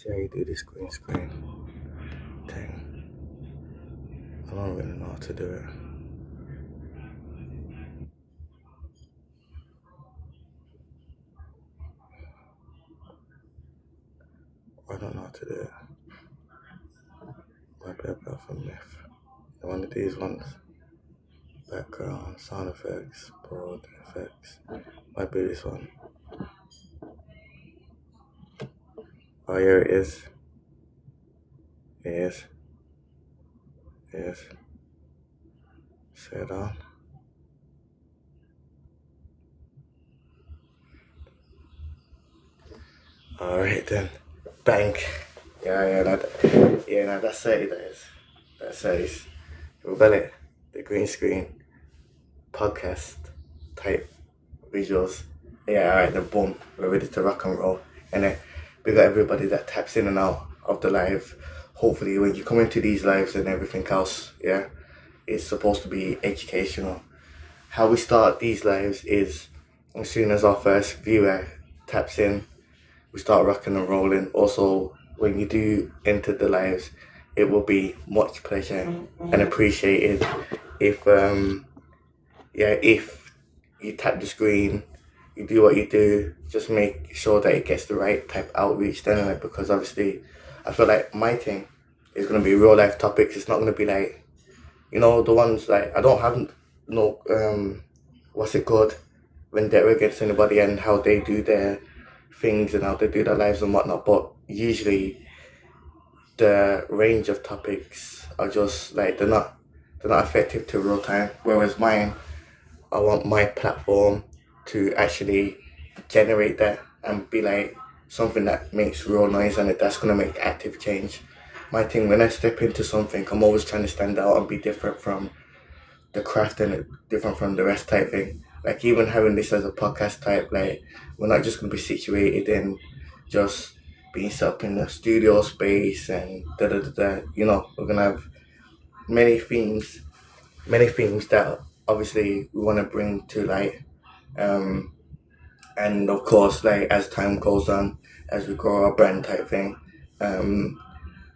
See how you do this green screen thing. I don't really know how to do it. I don't know how to do it. Might be a bit of a myth. One of these ones. Background, sound effects, board effects. Might be this one. Oh, here it is. Yes. Yes. Set on. Alright then. Bang. Yeah, that's it. That says Rebellic, the green screen, podcast type visuals. Yeah, alright then boom. We're ready to rock and roll. And then we got everybody that taps in and out of the live. Hopefully when you come into these lives and everything else, yeah, it's supposed to be educational. How we start these lives is as soon as our first viewer taps in, we start rocking and rolling. Also, when you do enter the lives, it will be much pleasure and appreciated if if you tap the screen, you do what you do, just make sure that it gets the right type outreach then, because obviously I feel like my thing is gonna be real life topics. It's not gonna be like, the ones like I don't have no what's it called, vendetta against anybody and how they do their things and how they do their lives and whatnot, but usually the range of topics are just like they're not effective to real time. Whereas mine, I want my platform to actually generate that and be like something that makes real noise and that's gonna make active change. My thing, when I step into something, I'm always trying to stand out and be different from the craft and different from the rest type thing. Like even having this as a podcast type, like we're not just gonna be situated in just being set up in a studio space and da da da da. We're gonna have many themes, that obviously we want to bring to light. And of course, like as time goes on, as we grow our brand type thing,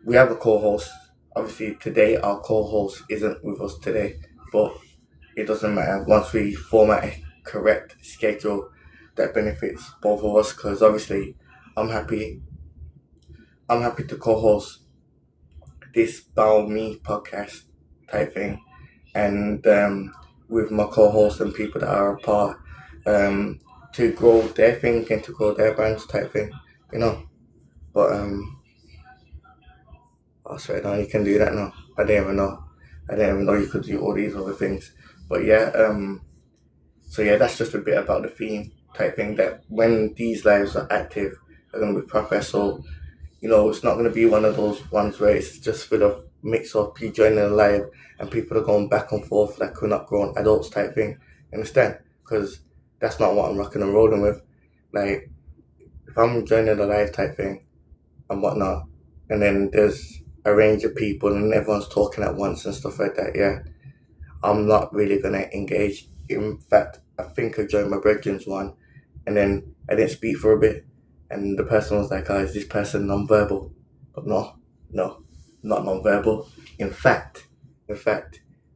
we have a co-host. Obviously, today our co-host isn't with us today, but it doesn't matter. Once we format a correct schedule that benefits both of us, because obviously, I'm happy. I'm happy to co-host this Bow Me podcast type thing, and with my co-hosts and people that are a part, to grow their thing and to grow their brands type thing, you know. But oh, sorry, now you can do that now. I didn't even know. I didn't even know you could do all these other things. But yeah, so yeah, that's just a bit about the theme type thing. That when these lives are active, they're gonna be proper. So it's not gonna be one of those ones where it's just full of mix up you joining a live and people are going back and forth like we're not grown adults type thing. Understand? Because that's not what I'm rocking and rolling with. Like if I'm joining a live type thing and whatnot, and then there's a range of people and everyone's talking at once and stuff like that, yeah, I'm not really gonna engage. In fact, I think I joined my brethren's one and then I didn't speak for a bit and the person was like, oh, is this person non-verbal? But no, not non-verbal. In fact,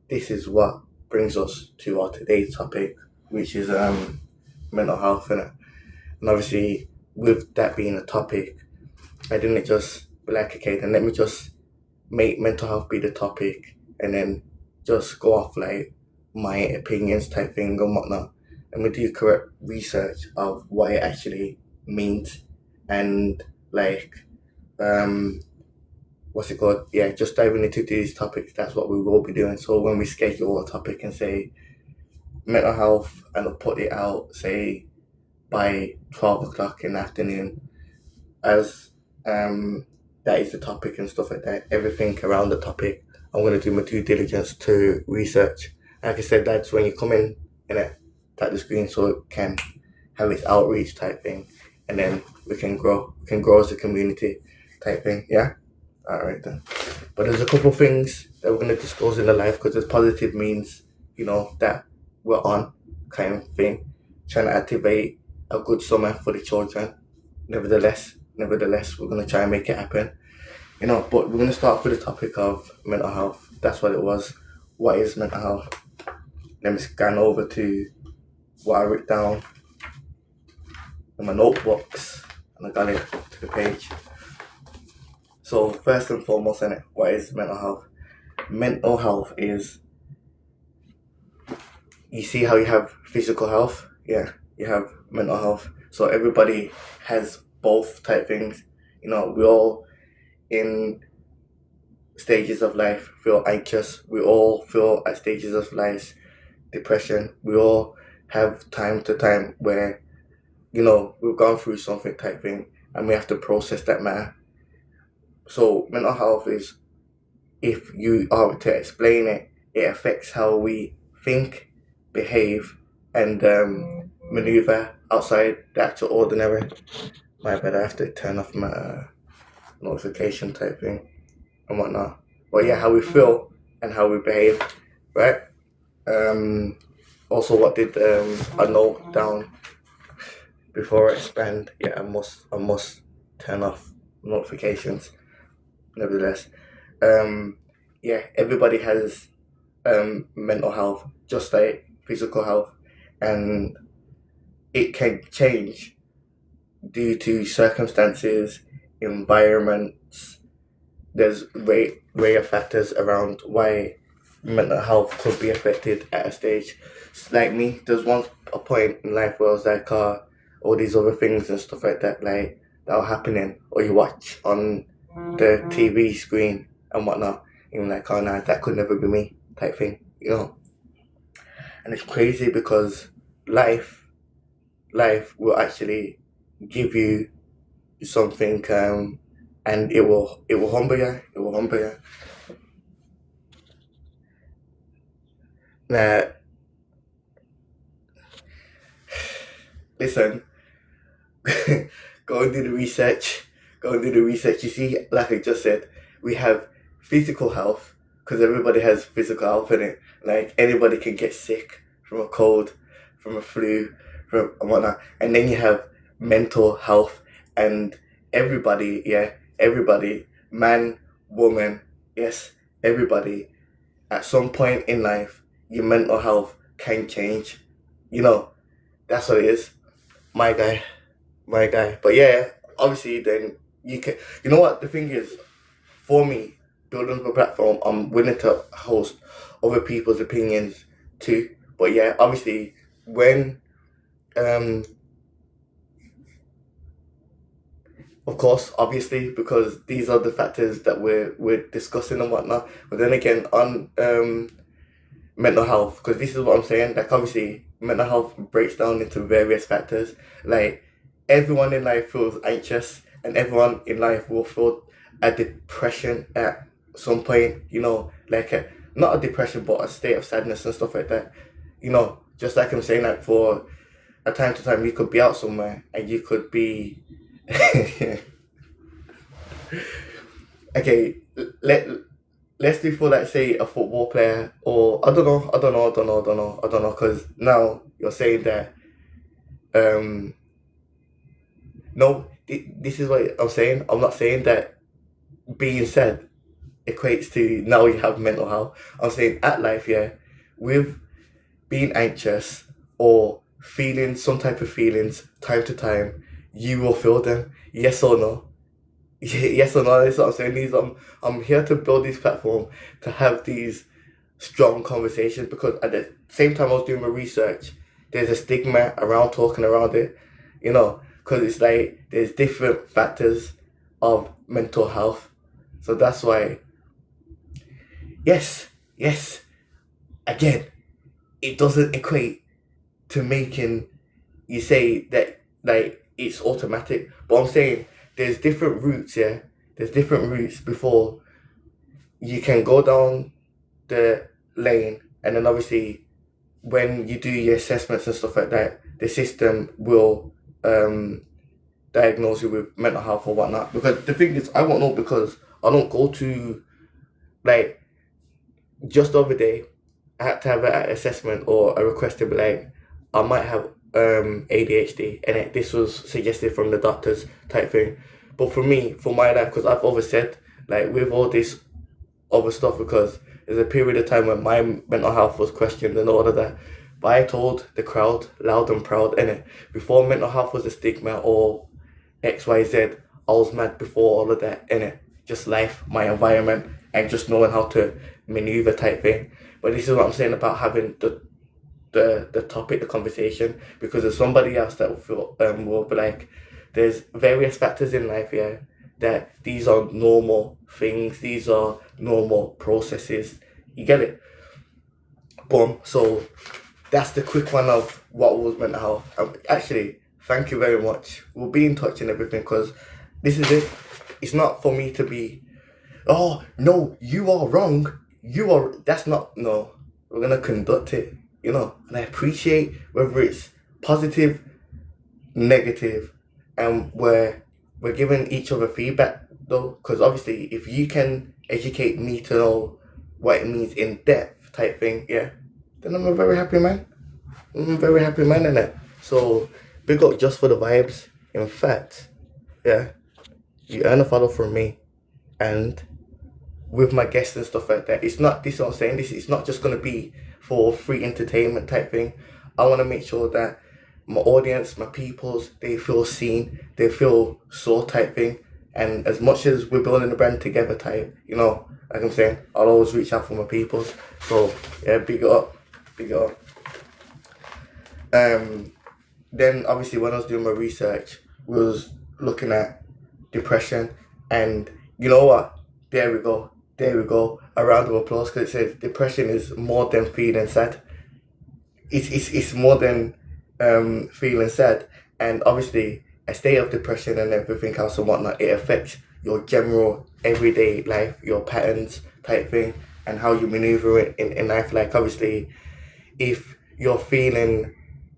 this is what brings us to our today's topic, which is mental health, innit? And obviously, with that being a topic, I didn't just be like, okay, then let me just make mental health be the topic and then just go off like my opinions type thing and whatnot. And we do correct research of what it actually means and like what's it called? Yeah, just diving into these topics. That's what we will be doing. So when we schedule a topic and say mental health and I'll put it out, say by 12 o'clock in the afternoon, as that is the topic and stuff like that. Everything around the topic, I'm gonna do my due diligence to research. Like I said, that's when you come in and tap the screen so it can have its outreach type thing, and then we can grow. We can grow as a community type thing. Yeah. All right then. But there's a couple things that we're gonna discuss in the life because there's positive means, that we're on kind of thing, trying to activate a good summer for the children. Nevertheless, nevertheless, we're gonna try and make it happen. But we're gonna start with the topic of mental health. That's what it was. What is mental health? Let me scan over to what I wrote down in my notebooks, and I got it to the page. So first and foremost, what is mental health? Mental health is, you see how you have physical health? Yeah, you have mental health. So everybody has both type things. We all in stages of life feel anxious. We all feel at stages of life depression. We all have time to time where, we've gone through something type thing and we have to process that matter. So mental health is, if you are to explain it, it affects how we think, behave, and maneuver outside the actual ordinary. My bad, I have to turn off my notification type thing and whatnot. But yeah, how we feel and how we behave, right? Also, what did I note down before I expand? Yeah, I must turn off notifications. Nevertheless, yeah, everybody has mental health just like physical health, and it can change due to circumstances, environments. There's way of factors around why mental health could be affected at a stage. Like me, there's a point in life where I was like, all these other things and stuff like that, like that are happening, or you watch on the TV screen and whatnot, and you're like, oh nah, that could never be me, type thing, And it's crazy because life will actually give you something, and it will humble you. It will humble you. Now, listen, go and do the research. Go and do the research. You see, like I just said, we have physical health because everybody has physical health in it. Like anybody can get sick from a cold, from a flu, from whatnot. And then you have mental health, and everybody, man, woman, yes, everybody, at some point in life, your mental health can change. That's what it is. My guy. But yeah, obviously, then you can. You know what the thing is? For me, building a platform, I'm willing to host other people's opinions too. But yeah, obviously, when of course, obviously, because these are the factors that we're discussing and whatnot. But then again, on mental health, because this is what I'm saying. Like obviously, mental health breaks down into various factors. Like everyone in life feels anxious, and everyone in life will feel a depression at some point. Like not a depression, but a state of sadness and stuff like that. Just like I'm saying, like for a time to time, you could be out somewhere and you could be. Okay, let's do for like say a football player, or I don't know, because now you're saying that no, this is what I'm saying. I'm not saying that being sad equates to now you have mental health. I'm saying at life, yeah, with being anxious or feeling some type of feelings time to time, you will feel them. Yes or no? Yes or no? That's what I'm saying. I'm here to build this platform to have these strong conversations, because at the same time I was doing my research, there's a stigma around talking around it, because it's like there's different factors of mental health. So that's why, yes, again, it doesn't equate to making you say that like it's automatic. But I'm saying there's different routes, yeah. There's different routes before you can go down the lane, and then obviously when you do your assessments and stuff like that, the system will diagnose you with mental health or whatnot. Because the thing is, I won't know, because I don't go to, like, just the other day I had to have an assessment or a request to be like, I might have ADHD, and this was suggested from the doctors type thing. But for me, for my life, because I've always said, like with all this other stuff, because there's a period of time when my mental health was questioned and all of that. But I told the crowd, loud and proud, innit? Before mental health was a stigma or XYZ, I was mad before all of that, innit? Just life, my environment, and just knowing how to maneuver type thing. But this is what I'm saying about having the topic, the conversation, because there's somebody else that will be like, there's various factors in life, yeah, that these are normal things, these are normal processes. You get it? Boom. So that's the quick one of what was mental health. Actually, thank you very much. We'll be in touch and everything because this is it. It's not for me to be, oh, no, you are wrong. That's not, no. We're going to conduct it, and I appreciate whether it's positive, negative, and we're giving each other feedback though, because obviously if you can educate me to know what it means in depth type thing, yeah, then I'm a very happy man. I'm a very happy man in it. So big up just for the vibes. In fact, yeah, you earn a follow from me, and with my guests and stuff like that, it's not this. Is what I'm saying, this it's not just gonna be for free entertainment type thing. I want to make sure that my audience, my peoples, they feel seen, they feel saw type thing. And as much as we're building the brand together type, like I'm saying, I'll always reach out for my peoples. So yeah, big it up, big it up. Then obviously when I was doing my research, we was looking at depression, and you know what? There we go. There we go. A round of applause, because it says depression is more than feeling sad. It's more than feeling sad, and obviously a state of depression and everything else and whatnot, it affects your general everyday life, your patterns type thing, and how you maneuver it in life. Like obviously, if you're feeling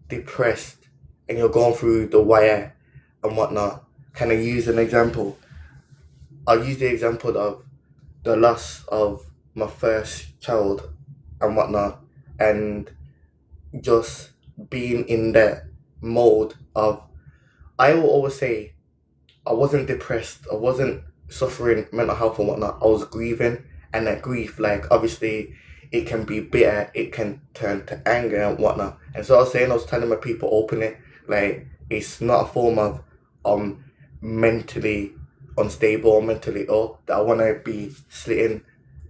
depressed and you're going through the wire and whatnot, can I use an example? I'll use the example of the loss of my first child and whatnot, and just being in that mode of, I will always say, I wasn't depressed, I wasn't suffering mental health and whatnot, I was grieving, and that grief, like obviously, it can be bitter, it can turn to anger and whatnot. And so I was telling my people openly, like, it's not a form of mentally unstable or mentally ill that I want to be slitting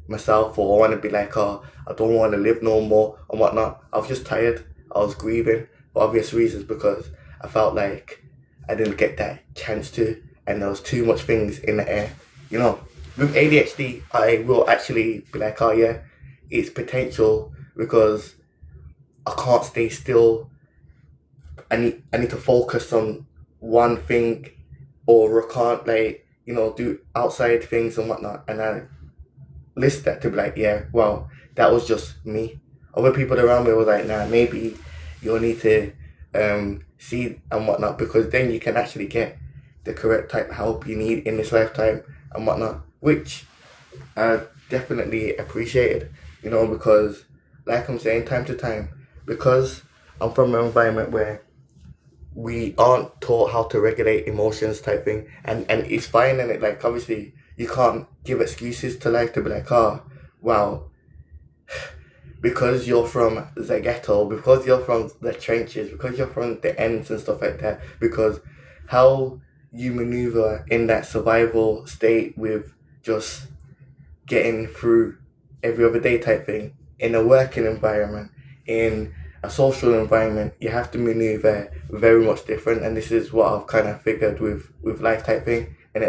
myself, or I want to be like, oh, I don't want to live no more and whatnot. I was just tired. I was grieving for obvious reasons, because I felt like I didn't get that chance to, and there was too much things in the air. With ADHD, I will actually be like, oh yeah, it's potential, because I can't stay still. I need to focus on one thing, or I can't do outside things and whatnot. And I list that to be like, yeah, well, that was just me. Other people around me was like, nah, maybe you'll need to see and whatnot, because then you can actually get the correct type of help you need in this lifetime and whatnot, which I definitely appreciated, because like I'm saying, time to time, because I'm from an environment where we aren't taught how to regulate emotions type thing, and it's fine, and it, like, obviously you can't give excuses to life to be like, oh, well, because you're from the ghetto, because you're from the trenches, because you're from the ends and stuff like that, because how you maneuver in that survival state with just getting through every other day type thing, in a working environment, in a social environment, you have to maneuver very much different. And this is what I've kind of figured with life type thing, and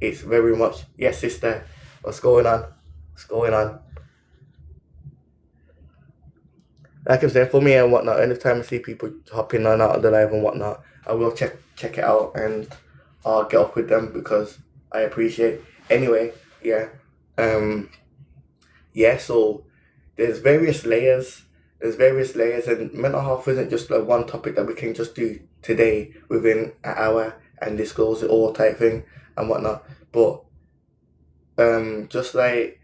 it's very much, yes, sister, what's going on, like I'm saying, for me and whatnot, anytime I see people hopping on out of the live and whatnot, I will check it out, and I'll get up with them, because I appreciate. Anyway, yeah, so there's various layers. And mental health isn't just like one topic that we can just do today within an hour and disclose it all type thing and whatnot. But just like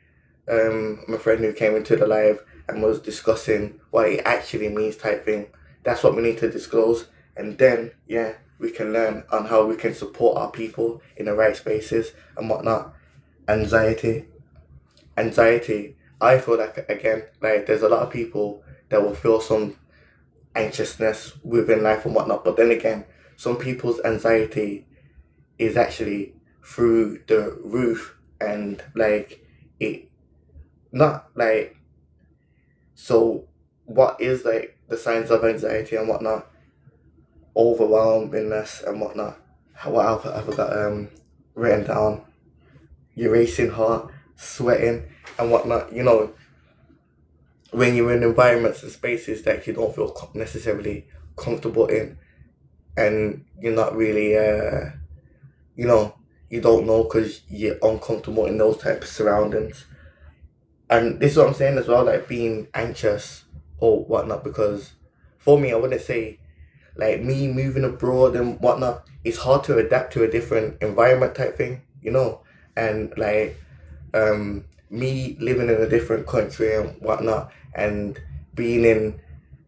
my friend who came into the live and was discussing what it actually means type thing, that's what we need to disclose. And then, yeah, we can learn on how we can support our people in the right spaces and whatnot. Anxiety. I feel like, again, like there's a lot of people that will feel some anxiousness within life and whatnot, but then again, some people's anxiety is actually through the roof, and like it not like so what is like the signs of anxiety and whatnot? Overwhelmingness and whatnot. What I've got written down. Your racing heart, sweating and whatnot. You know, when you're in environments and spaces that you don't feel necessarily comfortable in, and you're not really you know, you don't know because you're uncomfortable in those types of surroundings. And this is what I'm saying as well, like being anxious or whatnot, because for me, I wouldn't say like me moving abroad and whatnot, it's hard to adapt to a different environment type thing, you know? And like me living in a different country and whatnot, and being in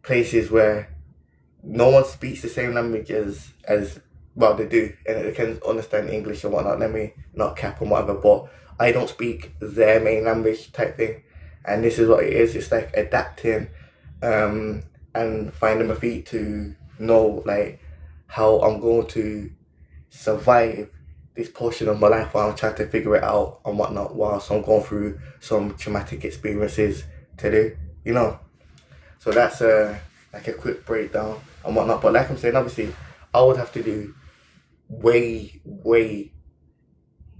places where no one speaks the same language as well, they do, and they can understand English and whatnot. Let me not cap and whatever, but I don't speak their main language type thing, and this is what it is. It's like adapting, and finding my feet to know like how I'm going to survive this portion of my life while I'm trying to figure it out and whatnot, whilst I'm going through some traumatic experiences to do, you know. So that's like a quick breakdown and whatnot. But like I'm saying, obviously, I would have to do way, way,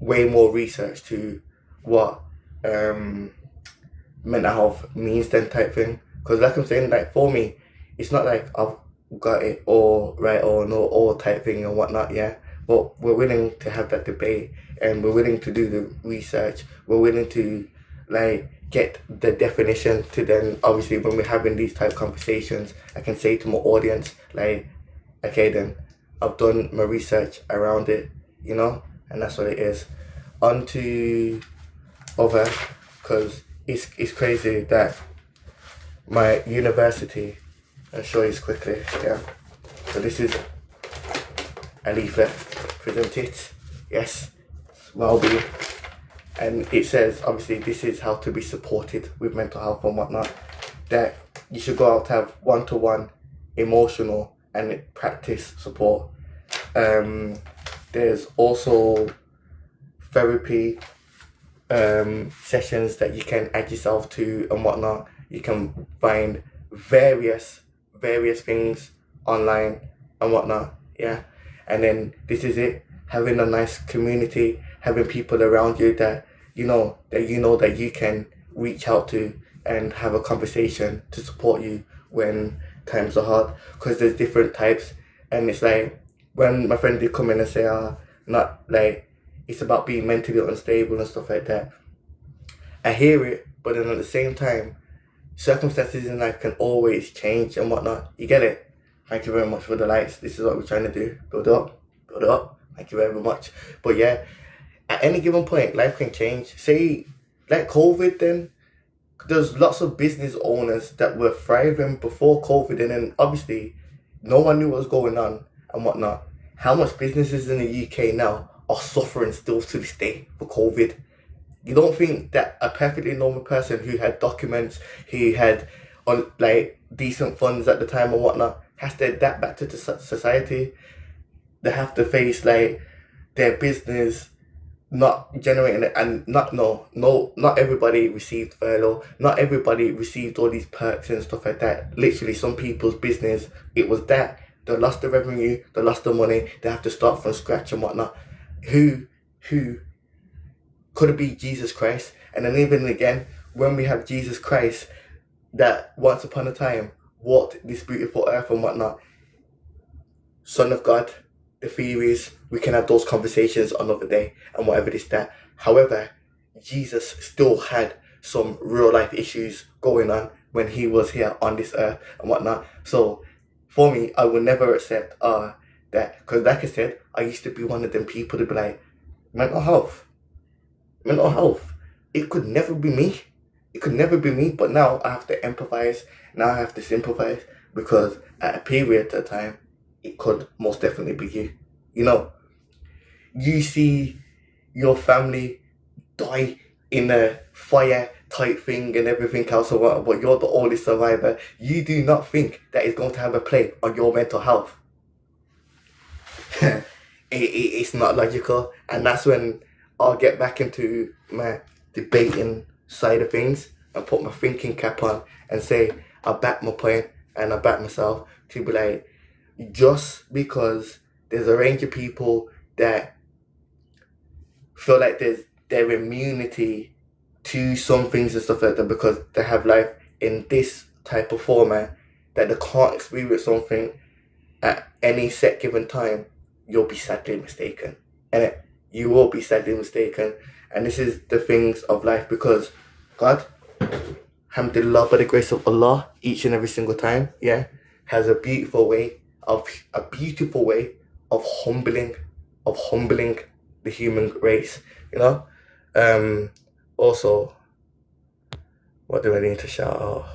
way more research to what mental health means then type thing. Because like I'm saying, like for me, it's not like I've got it all right or no all type thing and whatnot, yeah. But we're willing to have that debate, and we're willing to do the research. We're willing to like get the definition to then obviously when we're having these type of conversations, I can say to my audience like, okay then, I've done my research around it, you know, and that's what it is. On to other, because it's crazy that my university, I'll show you quickly, yeah. So this is a leaflet presented, yes, well-being, and it says obviously this is how to be supported with mental health and whatnot, that you should go out to have one-to-one emotional and practice support. There's also therapy sessions that you can add yourself to and whatnot. You can find various things online and whatnot, yeah. And then this is it, having a nice community, having people around you that you know that you can reach out to and have a conversation to support you when times are hard, because there's different types. And it's like when my friend did come in and say not like it's about being mentally unstable and stuff like that, I hear it, but then at the same time, circumstances in life can always change and whatnot. You get it? Thank you very much for the likes. This is what we're trying to do. Build it up. Thank you very much. But yeah, at any given point, life can change. Say, like COVID then, there's lots of business owners that were thriving before COVID, and then obviously no one knew what was going on and whatnot. How much businesses in the UK now are suffering still to this day for COVID? You don't think that a perfectly normal person who had documents, who had like decent funds at the time and whatnot, has to adapt back to the society? They have to face like their business not generating it, and not everybody received furlough, not everybody received all these perks and stuff like that. Literally some people's business, it was that they lost the revenue, they lost the money, they have to start from scratch and whatnot. Who could it be? Jesus Christ? And then even again, when we have Jesus Christ that once upon a time walked this beautiful earth and whatnot, Son of God, the theories, we can have those conversations another day and whatever this that. However, Jesus still had some real life issues going on when he was here on this earth and whatnot. So for me, I will never accept that, because like I said, I used to be one of them people to be like, mental health, it could never be me. It could never be me. But now I have to empathize. Now I have to sympathize, because at a period of time, it could most definitely be you. You know, you see your family die in a fire type thing and everything else or what, but you're the only survivor. You do not think that is going to have a play on your mental health. It's not logical, and that's when I'll get back into my debating side of things and put my thinking cap on and say I back my point and I back myself to be like, just because there's a range of people that feel like there's their immunity to some things and stuff like that because they have life in this type of format, that they can't experience something at any set given time, you'll be sadly mistaken. And you will be sadly mistaken. And this is the things of life, because God, alhamdulillah, by the grace of Allah, each and every single time, yeah, has a beautiful way of humbling the human race, you know. Also, what do I need to shout out?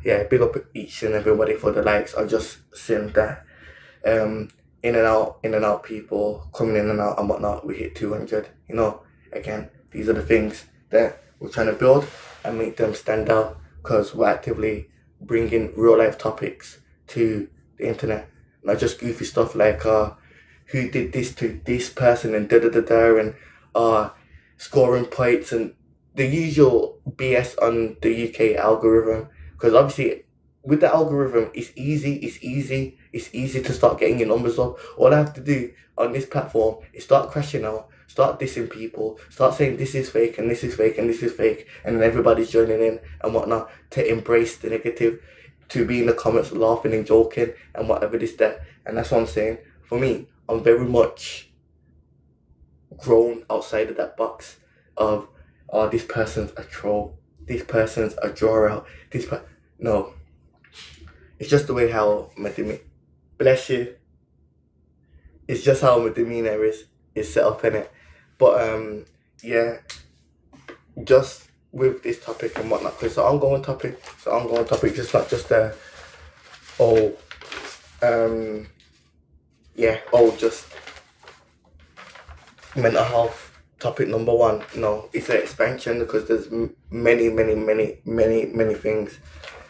Yeah, big up each and everybody for the likes. I just seen that in and out people coming in and out and whatnot. We hit 200. You know, again, these are the things that we're trying to build and make them stand out, because we're actively bringing real life topics to the internet, not just goofy stuff like who did this to this person and da da da da, and scoring points and the usual BS on the UK algorithm. Because obviously, with the algorithm, it's easy to start getting your numbers up. All I have to do on this platform is start crashing out, start dissing people, start saying this is fake and this is fake and this is fake, and then everybody's joining in and whatnot to embrace the negative, to be in the comments laughing and joking and whatever this that. And that's what I'm saying. For me, I'm very much grown outside of that box of, oh, this person's a troll, this person's a drawer out, no. It's just the way how my demeanor, bless you, it's just how my demeanor is set up in it. But yeah, just with this topic and whatnot, because it's an ongoing topic, just not just just mental health topic number one. No, it's an expansion, because there's many things.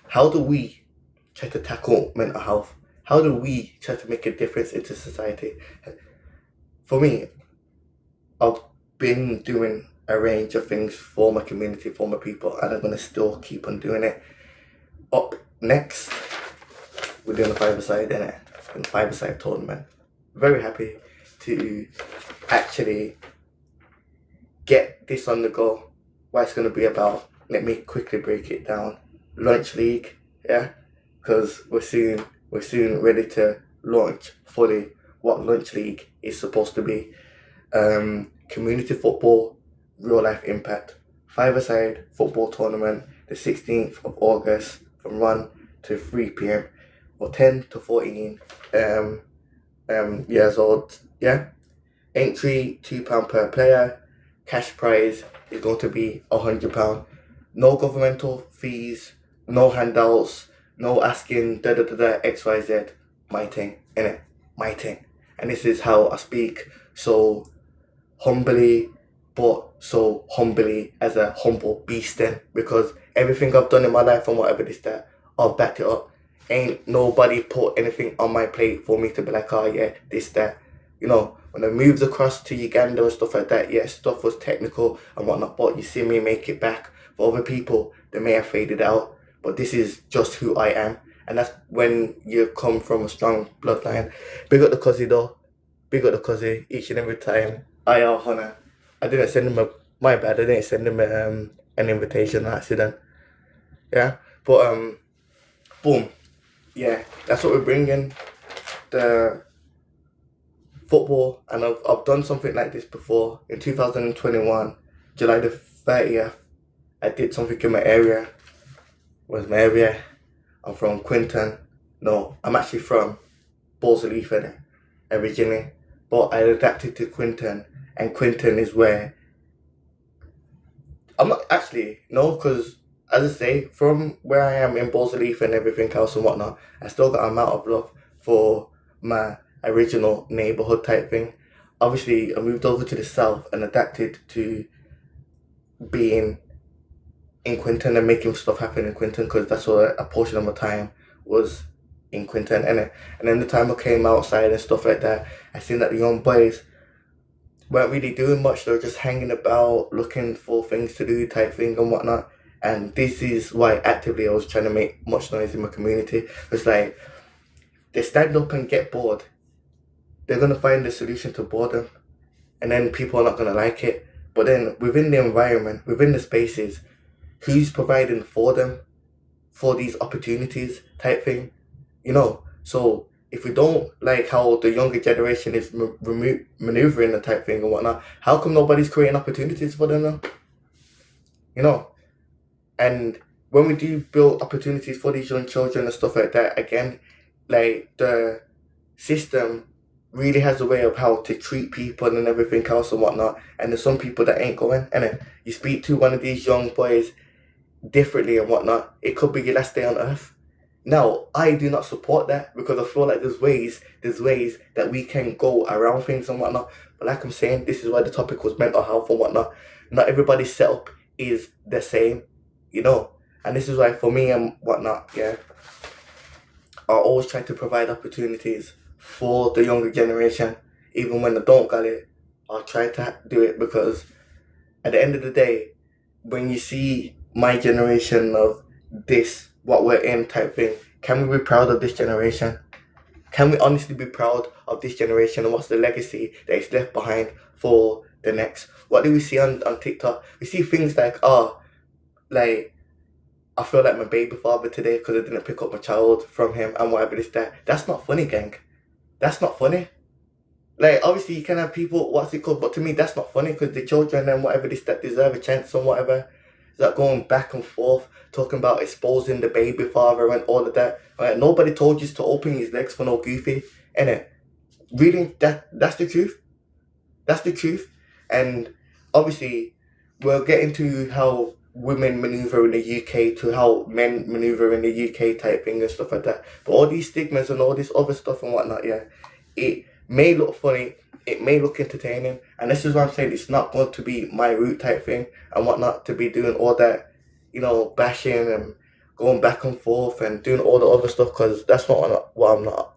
How do we try to tackle mental health? How do we try to make a difference into society? For me, I've been doing a range of things for my community, for my people, and I'm going to still keep on doing it. Up next, we're doing the five-a-side, innit? In the five-a-side tournament. Very happy to actually get this on the go. What it's going to be about, let me quickly break it down. Lunch League, yeah? Because we're soon ready to launch fully what Lunch League is supposed to be. Community football, real life impact. Five-a-side football tournament, the 16th of August, from 1 to 3 p.m. for 10 to 14 years old. Yeah. Entry £2 per player. Cash prize is going to be £100. No governmental fees, no handouts, no asking XYZ. My thing, innit? My thing. And this is how I speak so humbly, but so humbly as a humble beast then, because everything I've done in my life and whatever this that, I've backed it up. Ain't nobody put anything on my plate for me to be like, oh yeah, this, that. You know, when I moved across to Uganda and stuff like that, yeah, stuff was technical and whatnot, but you see me make it back. For other people, they may have faded out, but this is just who I am. And that's when you come from a strong bloodline. Big up the Cuzzy though. Big up the Cuzzy each and every time. Hannah. I didn't send him my bad, I didn't send him an invitation on accident. Yeah, but boom. Yeah, that's what we're bringing. The football, and I've done something like this before. In 2021, July the 30th, I did something in my area. Where's my area? I'm from Quinton. No, I'm actually from Borseleaf originally, but I adapted to Quinton, and Quinton is where I'm not actually, no, because as I say, from where I am in Borseleaf and everything else and whatnot, I still got an amount of love for my original neighborhood type thing. Obviously, I moved over to the south and adapted to being in Quinton and making stuff happen in Quinton because that's what a portion of my time was in Quinton. And then the time I came outside and stuff like that, I seen that the young boys weren't really doing much. They were just hanging about, looking for things to do type thing and whatnot. And this is why actively I was trying to make much noise in my community. It's like they stand up and get bored. They're gonna find a solution to boredom, and then people are not gonna like it. But then within the environment, within the spaces, who's providing for them for these opportunities type thing, you know? So if we don't like how the younger generation is maneuvering the type thing and whatnot, how come nobody's creating opportunities for them now? You know? And when we do build opportunities for these young children and stuff like that, again, like the system really has a way of how to treat people and everything else and whatnot. And there's some people that ain't going. And then you speak to one of these young boys differently and whatnot, it could be your last day on earth. Now, I do not support that because I feel like there's ways that we can go around things and whatnot. But like I'm saying, this is why the topic was mental health and whatnot. Not everybody's setup is the same, you know. And this is why for me and whatnot, yeah, I always try to provide opportunities for the younger generation, even when I don't got it. I'll try to do it because at the end of the day, when you see my generation of this, what we're in type thing, can we be proud of this generation? Can we honestly be proud of this generation and what's the legacy that is left behind for the next? What do we see on TikTok? We see things like, like, I feel like my baby father today because I didn't pick up my child from him and whatever this, that. That's not funny, gang. That's not funny. Like, obviously you can have people, what's it called? But to me, that's not funny because the children and whatever this, that deserve a chance and whatever. Is that going back and forth, talking about exposing the baby father and all of that. Right? Nobody told you to open his legs for no goofy. Innit? Really, that's the truth. That's the truth. And obviously, we'll get into how women maneuver in the UK to how men maneuver in the UK type thing and stuff like that. But all these stigmas and all this other stuff and whatnot, yeah, it may look funny, it may look entertaining, and this is what I'm saying, it's not going to be my route type thing and whatnot to be doing all that, you know, bashing and going back and forth and doing all the other stuff because that's not what I'm not.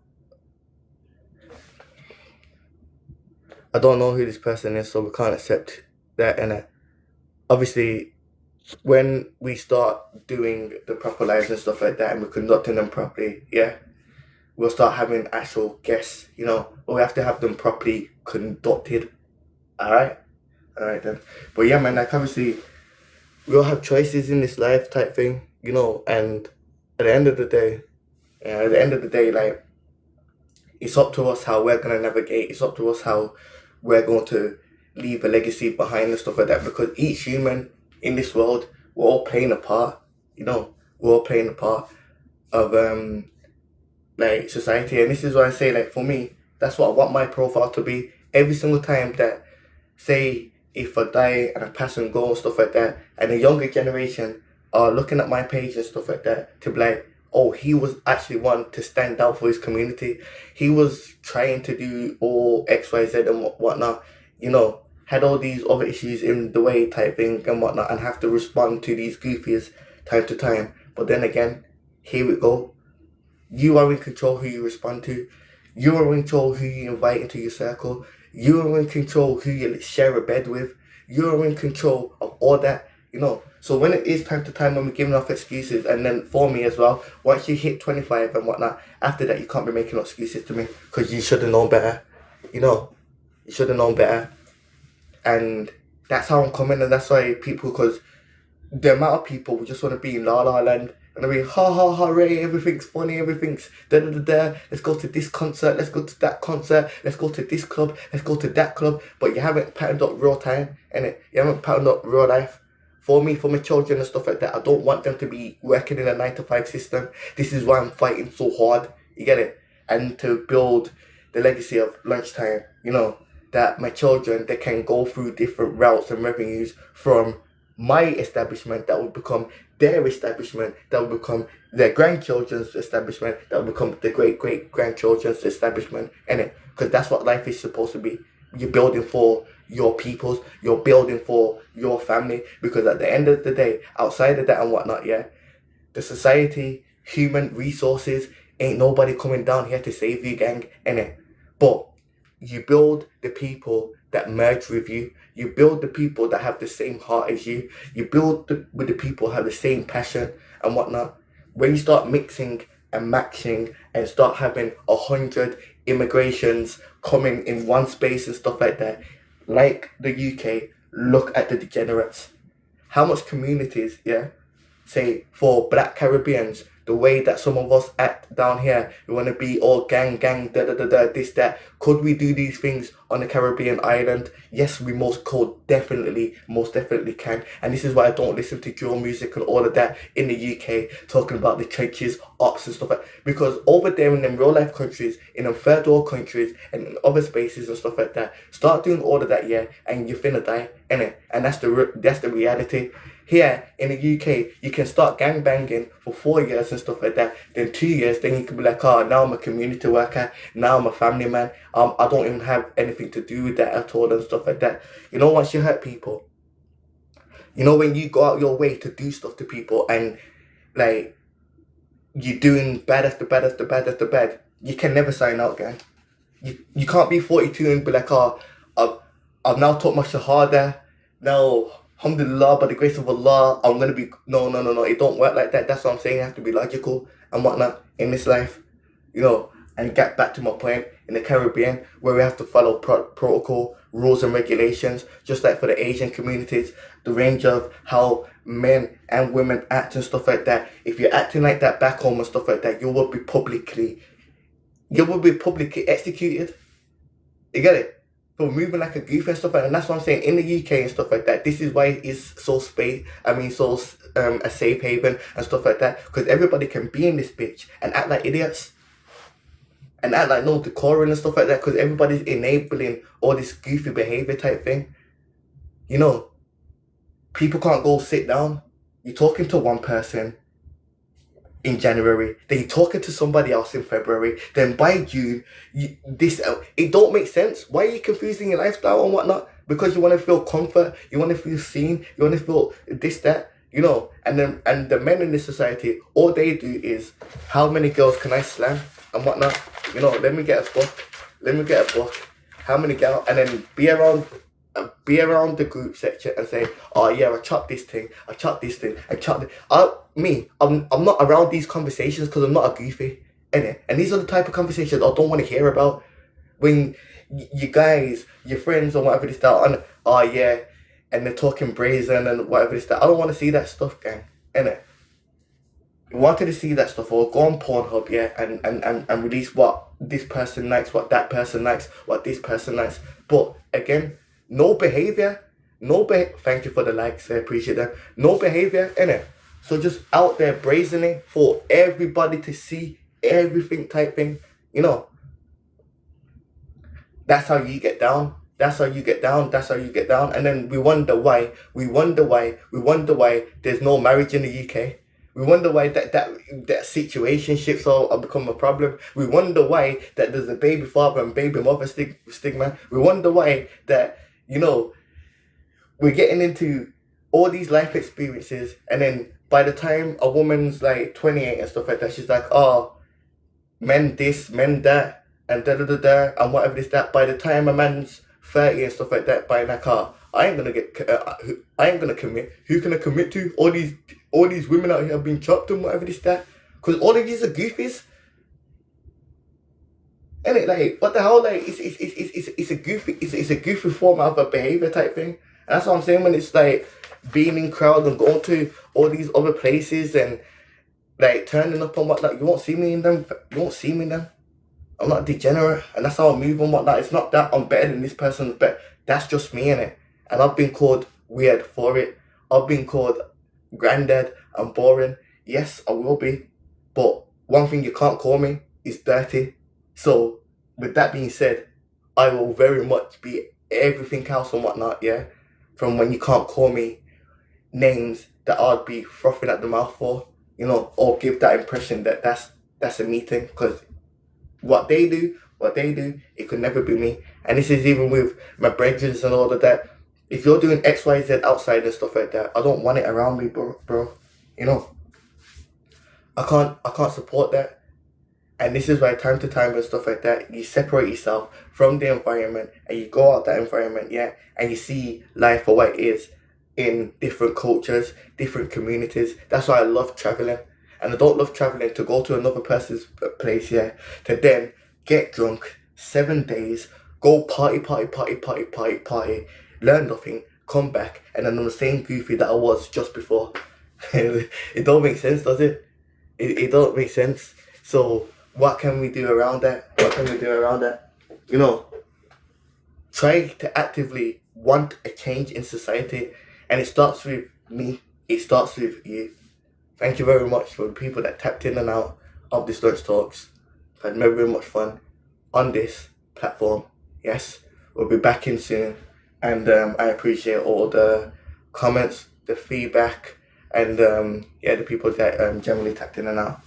I don't know who this person is, so we can't accept that. And obviously, when we start doing the proper lives and stuff like that and we're conducting them properly, yeah, we'll start having actual guests, you know, but we have to have them properly conducted. Alright then. But yeah, man, like obviously we all have choices in this life type thing, you know, and at the end of the day, like, it's up to us how we're gonna navigate, it's up to us how we're going to leave a legacy behind and stuff like that, because each human in this world, we're all playing a part, you know, we're all playing a part of like society. And this is why I say, like, for me, that's what I want my profile to be. Every single time that, say, if I die and I pass and go and stuff like that, and the younger generation are looking at my page and stuff like that, to be like, oh, he was actually one to stand out for his community. He was trying to do all X, Y, Z and whatnot, you know, had all these other issues in the way type thing and whatnot, and have to respond to these goofies time to time. But then again, here we go. You are in control who you respond to. You are in control who you invite into your circle. You are in control who you share a bed with. You are in control of all that, you know. So when it is time to time when we're giving off excuses, and then for me as well, once you hit 25 and whatnot, after that you can't be making excuses to me because you should have known better, you know. You should have known better. And that's how I'm coming, and that's why people, because the amount of people who just want to be in La La Land and they'll be ha ha ha ray, everything's funny, everything's da da da da, let's go to this concert, let's go to that concert, let's go to this club, let's go to that club, but you haven't patterned up real time, innit? You haven't patterned up real life. For me, for my children and stuff like that, I don't want them to be working in a 9-to-5 system. This is why I'm fighting so hard, you get it? And to build the legacy of lunchtime, you know, that my children, they can go through different routes and revenues from my establishment, that will become their establishment, that will become their grandchildren's establishment, that will become the great great grandchildren's establishment, innit? Because that's what life is supposed to be. You're building for your peoples, you're building for your family, because at the end of the day, outside of that and whatnot, yeah, the society, human resources, ain't nobody coming down here to save you, gang, innit? But you build the people that merge with you. You build the people that have the same heart as you. You build with the people who have the same passion and whatnot. When you start mixing and matching and start having 100 immigrations coming in one space and stuff like that, like the UK, look at the degenerates. How much communities, yeah, say for black Caribbeans, the way that some of us act down here, we want to be all gang, this, that. Could we do these things on a Caribbean island? Yes, we most definitely can. And this is why I don't listen to drill music and all of that in the UK, talking about the churches, ops and stuff like that. Because over there in them real life countries, in them third world countries, and in other spaces and stuff like that, start doing all of that, yeah, and you're finna die, innit? And that's the reality. Here in the UK, you can start gangbanging for 4 years and stuff like that. Then 2 years, then you can be like, oh, now I'm a community worker. Now I'm a family man. I don't even have anything to do with that at all and stuff like that. You know, once you hurt people, you know, when you go out your way to do stuff to people and like you're doing bad after bad after bad after bad, you can never sign out, gang. You can't be 42 and be like, oh, I've now taught my shahada. Now, alhamdulillah, by the grace of Allah, I'm going to be... No. It don't work like that. That's what I'm saying. You have to be logical and whatnot in this life. You know, and get back to my point, in the Caribbean, where we have to follow protocol, rules and regulations, just like for the Asian communities, the range of how men and women act and stuff like that. If you're acting like that back home and stuff like that, you will be publicly executed. You get it? For moving like a goof and stuff like that. And that's what I'm saying, in the UK and stuff like that, this is why it is so a safe haven and stuff like that, because everybody can be in this bitch and act like idiots and act like no decorum and stuff like that, because everybody's enabling all this goofy behavior type thing. You know, people can't go sit down. You're talking to one person in January, then you're talking to somebody else in February, then by June, it don't make sense. Why are you confusing your lifestyle and whatnot? Because you want to feel comfort, you want to feel seen, you want to feel this, that, you know. And the men in this society, all they do is, how many girls can I slam and whatnot? You know, let me get a book, how many girls, and then be around the group section and say, oh yeah, I chopped this thing, I chopped this. I'm not around these conversations because I'm not a goofy, innit? And these are the type of conversations I don't want to hear about. When you guys, your friends or whatever they start on, oh yeah, and they're talking brazen and whatever they start. I don't want to see that stuff, gang, innit? You wanted to see that stuff, or go on Pornhub, yeah, and release what this person likes, what that person likes, what this person likes. But again, no behavior. Thank you for the likes, I appreciate that. No behavior, innit? So just out there brazening for everybody to see everything type thing, you know. That's how you get down. That's how you get down. And then we wonder why there's no marriage in the UK. We wonder why that situationships are become a problem. We wonder why that there's a baby father and baby mother stigma. We wonder why that, you know, we're getting into all these life experiences, and then by the time a woman's like 28 and stuff like that, she's like, oh, men this, men that, and and whatever this, that. By the time a man's 30 and stuff like that, buying a car, I ain't gonna commit. Who can I commit to? All these women out here have been chopped and whatever this, that. Because all of these are goofies. And it, like, what the hell? Like, it's a goofy form of a behavior type thing. And that's what I'm saying, when it's like being in crowd and going to all these other places and like turning up and whatnot. You won't see me in them. I'm not degenerate, and that's how I move and whatnot. It's not that I'm better than this person, but that's just me, innit? And I've been called weird for it. I've been called granddad and boring. Yes, I will be. But one thing you can't call me is dirty. So, with that being said, I will very much be everything else and whatnot, yeah? From when you can't call me names that I'd be frothing at the mouth for, you know, or give that impression that that's a meeting, because what they do, it could never be me. And this is even with my brethren and all of that. If you're doing X, Y, Z outside and stuff like that, I don't want it around me, bro. You know, I can't support that. And this is why time to time and stuff like that, you separate yourself from the environment and you go out that environment, yeah, and you see life for what it is in different cultures, different communities. That's why I love traveling. And I don't love traveling to go to another person's place, yeah, to then get drunk 7 days, go party, learn nothing, come back, and then I'm the same goofy that I was just before. It don't make sense, does it? It don't make sense. So what can we do around that? You know, try to actively want a change in society, and it starts with me. It starts with you. Thank you very much for the people that tapped in and out of this Lunch Talks. I've had very much fun on this platform. Yes, we'll be back in soon, and I appreciate all the comments, the feedback, and the people that generally tapped in and out.